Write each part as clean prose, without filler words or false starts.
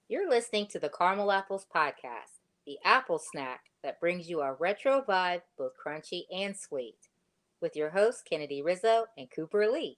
You're listening to the Caramel Apples Podcast, the apple snack that brings you a retro vibe, both crunchy and sweet, with your hosts Kennedy Rizzo and Cooper Lee.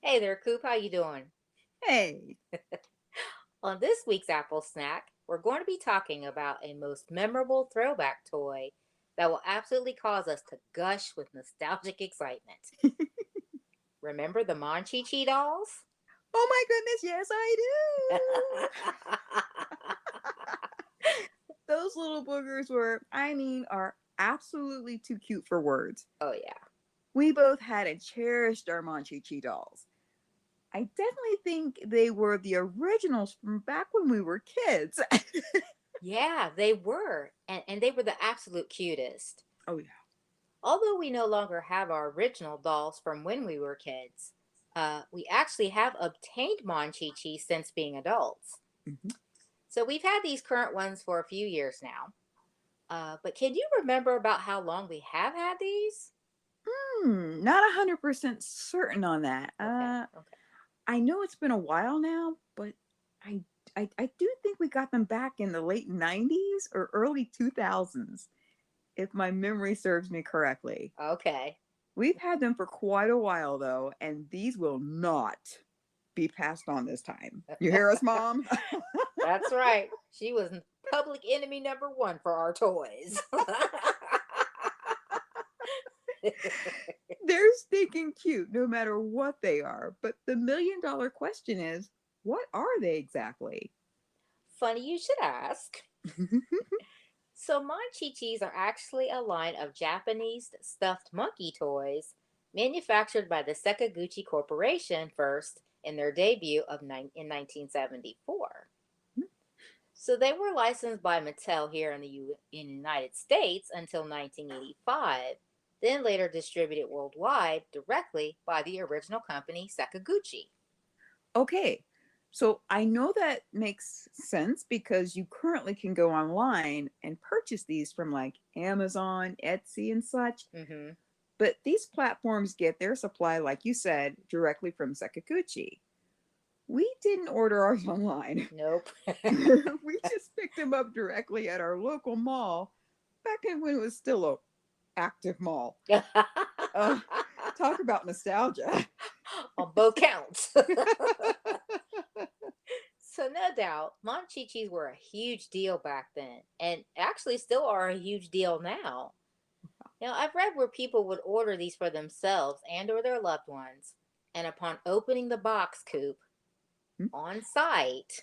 Hey there, Coop. How you doing? Hey. On this week's Apple Snack, we're going to be talking about a most memorable throwback toy that will absolutely cause us to gush with nostalgic excitement. Remember the Monchichi dolls? Oh my goodness, yes, I do. Those little boogers are absolutely too cute for words. Oh, yeah. We both had and cherished our Monchichi dolls. I definitely think they were the originals from back when we were kids. Yeah, they were. And they were the absolute cutest. Oh, yeah. Although we no longer have our original dolls from when we were kids, we actually have obtained Monchichi since being adults. Mm-hmm. So we've had these current ones for a few years now. But can you remember about how long we have had these? Not 100% certain on that. Okay, okay. I know it's been a while now, but I, I do think we got them back in the late 90s or early 2000s, if my memory serves me correctly. Okay. We've had them for quite a while, though, and these will not be passed on this time. You hear us, Mom? That's right. She was public enemy number one for our toys. They're stinking cute no matter what they are. But the $1 million question is, what are they exactly? Funny you should ask. So, Monchichis are actually a line of Japanese stuffed monkey toys manufactured by the Sakaguchi Corporation first in their debut in 1974. So they were licensed by Mattel here in the United States until 1985, then later distributed worldwide directly by the original company Sakaguchi. Okay, so I know that makes sense because you currently can go online and purchase these from like Amazon, Etsy, and such. Mm-hmm. But these platforms get their supply, like you said, directly from Sakaguchi. We didn't order ours online. Nope. We just picked them up directly at our local mall back in when it was still a active mall. Uh, Talk about nostalgia. On both counts. So no doubt, Monchichis were a huge deal back then, and actually still are a huge deal now. Now, I've read where people would order these for themselves and or their loved ones, and upon opening the box coop on site,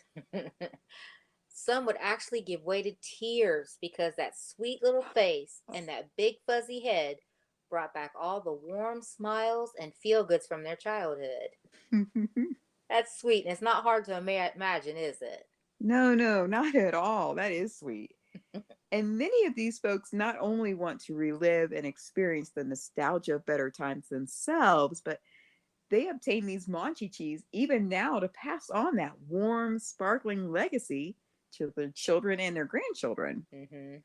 some would actually give way to tears because that sweet little face and that big fuzzy head brought back all the warm smiles and feel goods from their childhood. That's sweet, and it's not hard to imagine, is it? No, no, not at all. That is sweet. And many of these folks not only want to relive and experience the nostalgia of better times themselves, but they obtain these Monchichis even now to pass on that warm, sparkling legacy to their children and their grandchildren. Mm-hmm.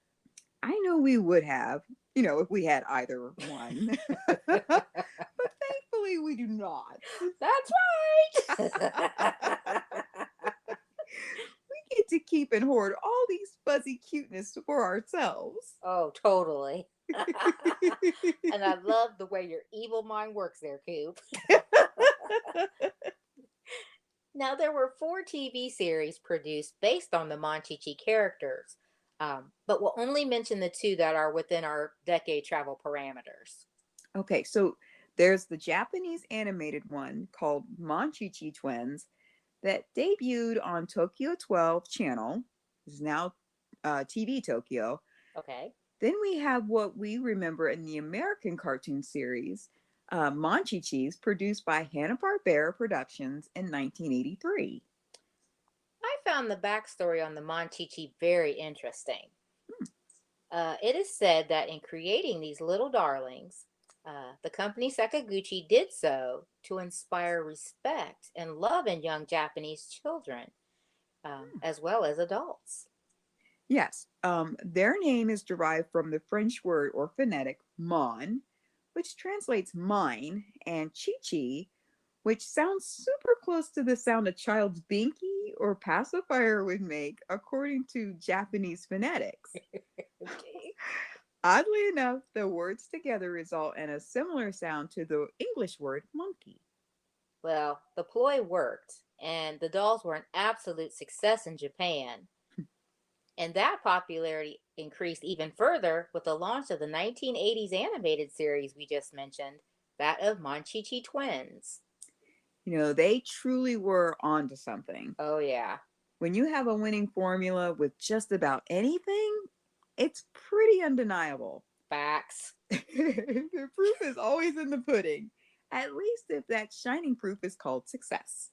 I know we would have, if we had either one. But thankfully, we do not. That's right. We get to keep and hoard all these fuzzy cuteness for ourselves. Oh, totally. And I love the way your evil mind works there, Coop. Now, there were four TV series produced based on the Monchichi characters, but we'll only mention the two that are within our decade travel parameters. Okay, so there's the Japanese animated one called Monchichi Twins that debuted on Tokyo 12 channel, which is now TV Tokyo. Okay. Then we have what we remember in the American cartoon series, Monchichis, produced by Hanna-Barbera Productions in 1983. I found the backstory on the Monchichi very interesting. It is said that in creating these little darlings, the company Sakaguchi did so to inspire respect and love in young Japanese children, as well as adults. Yes, their name is derived from the French word or phonetic mon, which translates mine, and chi-chi, which sounds super close to the sound a child's binky or pacifier would make, according to Japanese phonetics. Okay. Oddly enough, the words together result in a similar sound to the English word monkey. Well, the ploy worked, and the dolls were an absolute success in Japan. And that popularity increased even further with the launch of the 1980s animated series we just mentioned, that of Monchichi Twins. They truly were onto something. Oh, yeah. When you have a winning formula with just about anything, it's pretty undeniable. Facts. The proof is always in the pudding, at least if that shining proof is called success.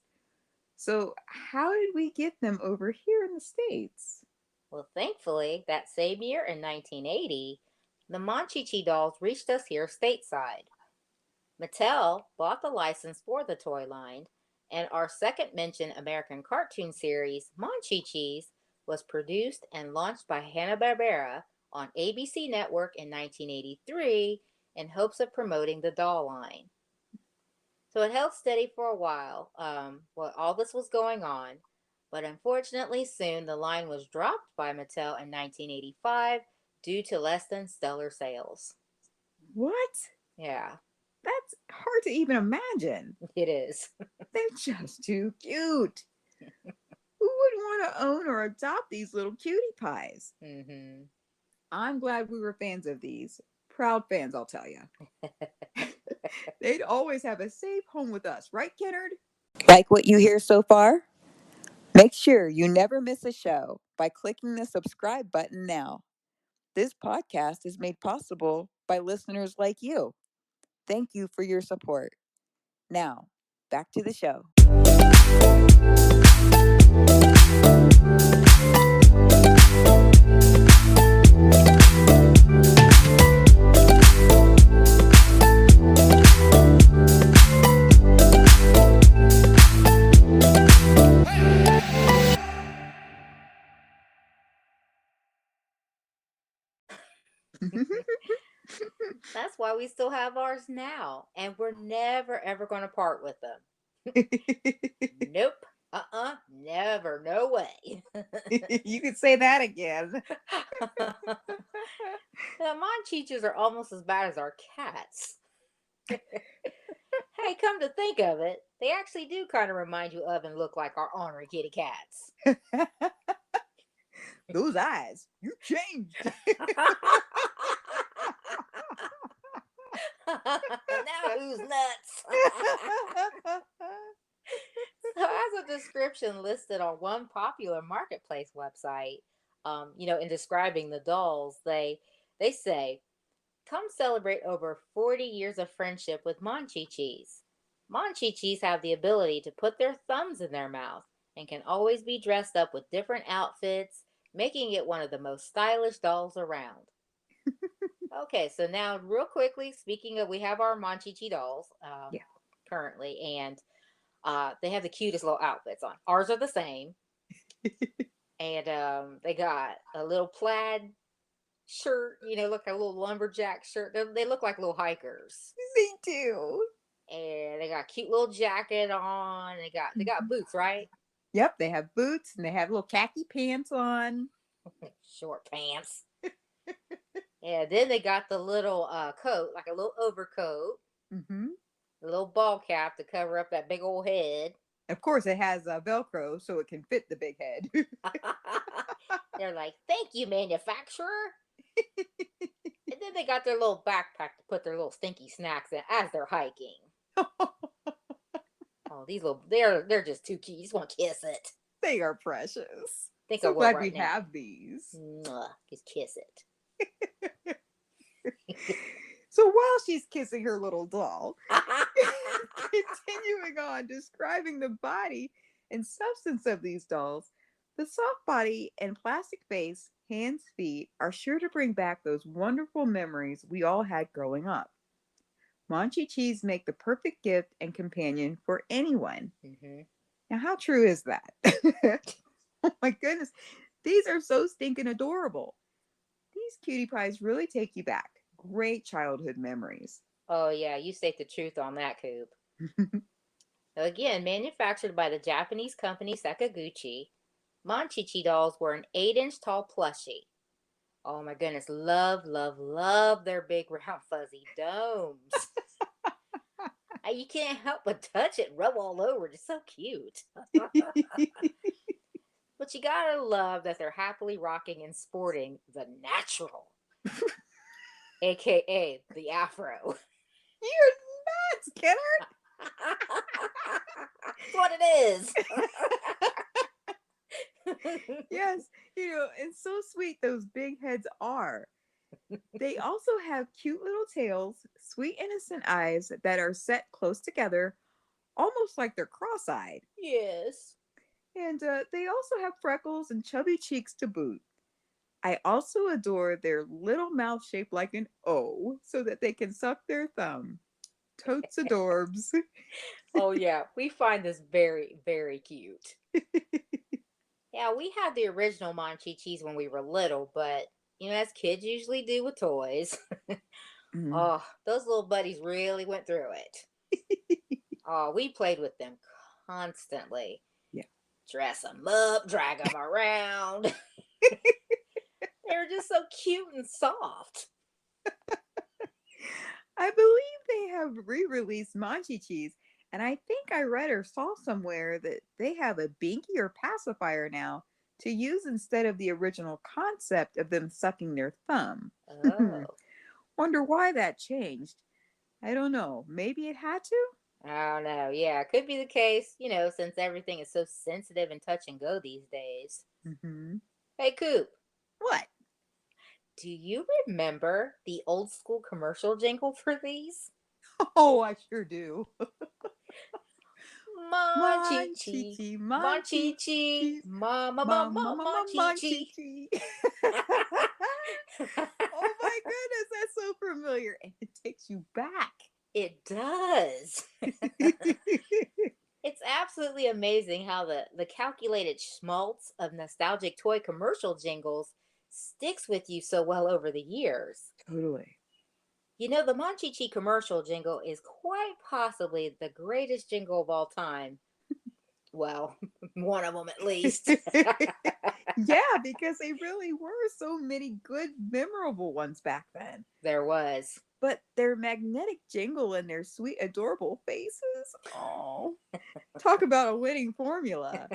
So, how did we get them over here in the States? Well, thankfully, that same year in 1980, the Monchichi dolls reached us here stateside. Mattel bought the license for the toy line, and our second mentioned American cartoon series, Monchichis, was produced and launched by Hanna-Barbera on ABC Network in 1983 in hopes of promoting the doll line. So it held steady for a while while all this was going on, but unfortunately, soon the line was dropped by Mattel in 1985 due to less than stellar sales. What? Yeah, That's hard to even imagine. it is. They're just too cute. Who would want to own or adopt these little cutie pies? Mm-hmm. I'm glad we were fans of these. Proud fans, I'll tell you. They'd always have a safe home with us, right, Kennard? Like what you hear so far? Make sure you never miss a show by clicking the subscribe button now. This podcast is made possible by listeners like you. Thank you for your support. Now, back to the show. That's why we still have ours now, and we're never ever going to part with them. Nope. Never. No way. You could say that again. The Monchichis are almost as bad as our cats. Hey, come to think of it, they actually do kind of remind you of and look like our ornery kitty cats. Those eyes, you changed. Now who's nuts? So, as a description listed on one popular marketplace website, in describing the dolls, they say, "Come celebrate over 40 years of friendship with Monchichis. Monchichis have the ability to put their thumbs in their mouth and can always be dressed up with different outfits, making it one of the most stylish dolls around." Okay, so now real quickly, speaking of, we have our Monchichi dolls Yeah. currently, and they have the cutest little outfits on. Ours are the same, and they got a little plaid shirt, look like a little lumberjack shirt. They look like little hikers, Me too. and they got a cute little jacket on. They got boots, right? Yep, they have boots and they have little khaki pants on. Short pants. And then they got the little coat, like a little overcoat, Mm-hmm. a little ball cap to cover up that big old head. Of course, it has Velcro so it can fit the big head. They're like, "Thank you, manufacturer." And then they got their little backpack to put their little stinky snacks in as they're hiking. Oh, these little they're just too cute. You just want to kiss it. They are precious. Think I So will glad we right now. have these. Mwah, just kiss it. So while she's kissing her little doll, continuing on describing the body and substance of these dolls, the soft body and plastic face, hands, feet are sure to bring back those wonderful memories we all had growing up. Monchichis make the perfect gift and companion for anyone. Hmm. Now, how true is that? Oh my goodness. These are so stinking adorable. These cutie pies really take you back. Great childhood memories. Oh, yeah, you state the truth on that, Coop. Again, manufactured by the Japanese company Sakaguchi, Monchichi dolls were an 8-inch tall plushie. Oh my goodness, love, love, love their big round fuzzy domes. You can't help but touch it, rub all over. It's so cute. But you gotta love that they're happily rocking and sporting the natural, aka the afro. You're nuts, Kenner. That's what it is. Yes, and so sweet those big heads are. They also have cute little tails, sweet innocent eyes that are set close together, almost like they're cross eyed. Yes. And they also have freckles and chubby cheeks to boot. I also adore their little mouth shaped like an O so that they can suck their thumb. Totes adorbs. Oh yeah, we find this very, very cute. Yeah, we had the original Monchichis when we were little, but as kids usually do with toys. Mm. Oh, those little buddies really went through it. Oh, we played with them constantly. Yeah. Dress them up, drag them around. They were just so cute and soft. I believe they have re released Monchichis, and I think I read or saw somewhere that they have a binky or pacifier now to use instead of the original concept of them sucking their thumb. Oh, Wonder why that changed. I don't know. Maybe it had to? I don't know. Yeah, it could be the case, since everything is so sensitive and touch and go these days. Mm-hmm. Hey, Coop, What? do you remember the old school commercial jingle for these? Oh, I sure do. Monchichi, Monchichi, Monchichi, Monchichi, Mama, Mama, Mama, Mama, Monchichi. Monchichi. Oh my goodness, that's so familiar. And it takes you back. It does. It's absolutely amazing how the calculated schmaltz of nostalgic toy commercial jingles sticks with you so well over the years. Totally. The Monchichi commercial jingle is quite possibly the greatest jingle of all time. Well, one of them at least. Yeah, because they really were so many good, memorable ones back then. There was. But their magnetic jingle and their sweet, adorable faces. Oh, talk about a winning formula.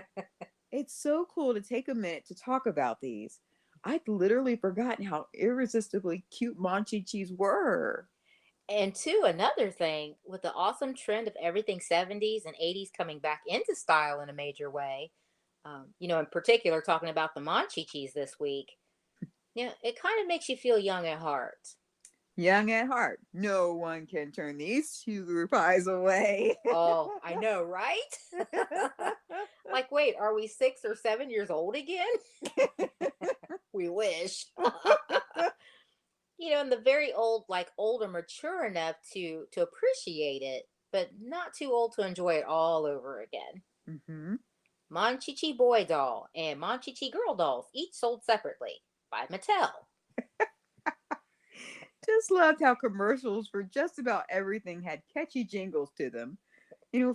It's so cool to take a minute to talk about these. I'd literally forgotten how irresistibly cute Monchichis were. And two, another thing, with the awesome trend of everything 70s and 80s coming back into style in a major way, in particular, talking about the Monchichis this week, it kind of makes you feel young at heart. Young at heart, no one can turn these sugar pies away. Oh, I know, right? Like, wait, are we 6 or 7 years old again? We wish. And the very old, like older, mature enough to appreciate it, but not too old to enjoy it all over again. Mm-hmm. Monchichi boy doll and Monchichi girl dolls, each sold separately by Mattel. Just loved how commercials for just about everything had catchy jingles to them.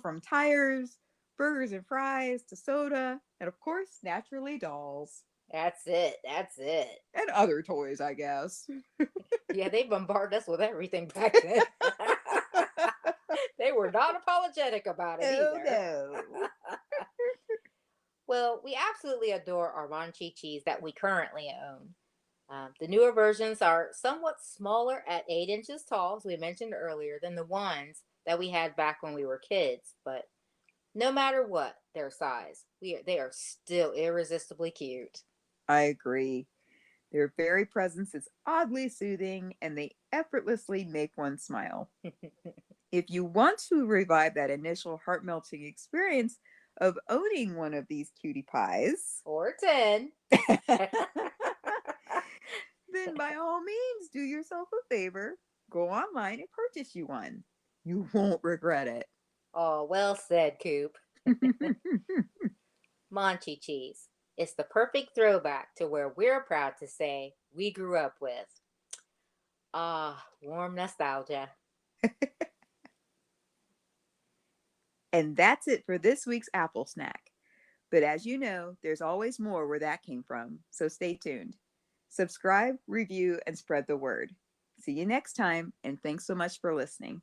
From tires, burgers and fries to soda, and of course, naturally, dolls. That's it. That's it. And other toys, I guess. Yeah, they bombarded us with everything back then. They were not apologetic about it Oh either. no. Well, we absolutely adore our Monchichis that we currently own. The newer versions are somewhat smaller at 8 inches tall, as we mentioned earlier, than the ones that we had back when we were kids. But no matter what their size, they are still irresistibly cute. I agree. Their very presence is oddly soothing and they effortlessly make one smile. If you want to revive that initial heart melting experience of owning one of these cutie pies, or 10. then by all means do yourself a favor, go online and purchase you one. You won't regret it. Oh, well said, Coop. Monchichis. It's the perfect throwback to where we're proud to say we grew up with. Ah, warm nostalgia. And that's it for this week's Apple Snack. But as you know, there's always more where that came from, so stay tuned. Subscribe, review, and spread the word. See you next time, and thanks so much for listening.